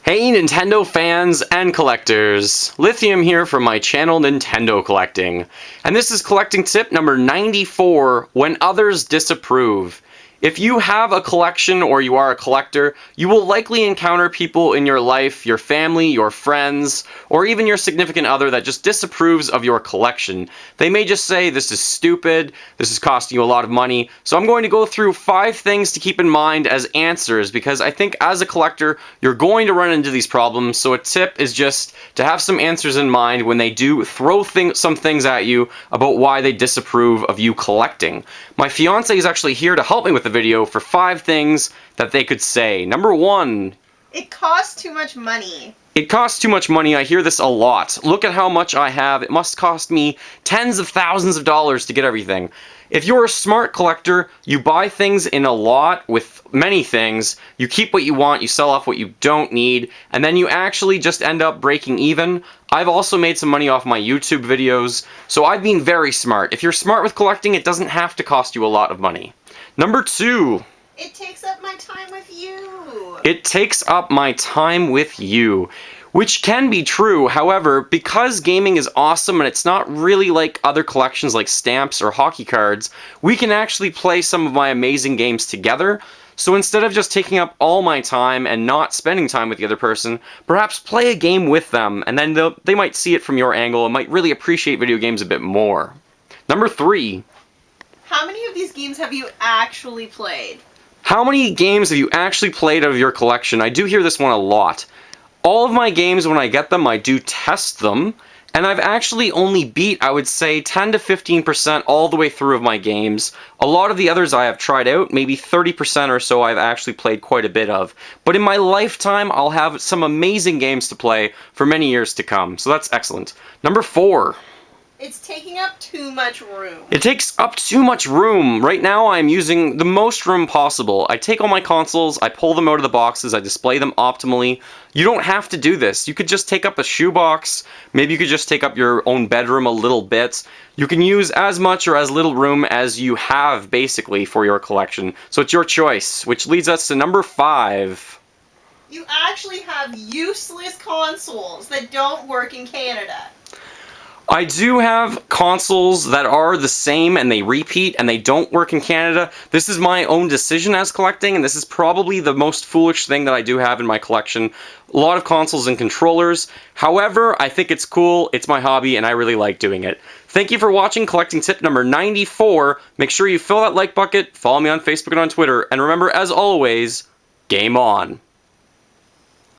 Hey Nintendo fans and collectors, Lithium here from my channel Nintendo Collecting, and this is collecting tip number 94, when others disapprove. If you have a collection or you are a collector, you will likely encounter people in your life, your family, your friends, or even your significant other that just disapproves of your collection. They may just say, this is stupid, this is costing you a lot of money, so I'm going to go through 5 things to keep in mind as answers, because I think as a collector, you're going to run into these problems, so a tip is just to have some answers in mind when they do throw some things at you about why they disapprove of you collecting. My fiance is actually here to help me with the video for 5 things that they could say. Number 1. It costs too much money. It costs too much money. I hear this a lot. Look at how much I have. It must cost me tens of thousands of dollars to get everything. If you're a smart collector, you buy things in a lot with many things, you keep what you want, you sell off what you don't need, and then you actually just end up breaking even. I've also made some money off my YouTube videos, so I've been very smart. If you're smart with collecting, it doesn't have to cost you a lot of money. Number 2. It takes up my time with you. It takes up my time with you. Which can be true, however, because gaming is awesome and it's not really like other collections like stamps or hockey cards, we can actually play some of my amazing games together. So instead of just taking up all my time and not spending time with the other person, perhaps play a game with them, and then they might see it from your angle and might really appreciate video games a bit more. Number 3. How many of these games have you actually played? How many games have you actually played out of your collection? I do hear this one a lot. All of my games, when I get them, I do test them, and I've actually only beat, I would say, 10 to 15% all the way through of my games. A lot of the others I have tried out, maybe 30% or so I've actually played quite a bit of. But in my lifetime, I'll have some amazing games to play for many years to come, so that's excellent. Number 4. It's taking up too much room. It takes up too much room. Right now I'm using the most room possible. I take all my consoles, I pull them out of the boxes, I display them optimally. You don't have to do this. You could just take up a shoebox. Maybe you could just take up your own bedroom a little bit. You can use as much or as little room as you have, basically, for your collection. So it's your choice, which leads us to number 5. You actually have useless consoles that don't work in Canada. I do have consoles that are the same and they repeat and they don't work in Canada. This is my own decision as collecting, and this is probably the most foolish thing that I do have in my collection. A lot of consoles and controllers. However, I think it's cool, it's my hobby, and I really like doing it. Thank you for watching collecting tip number 94. Make sure you fill that like bucket, follow me on Facebook and on Twitter, and remember, as always, game on.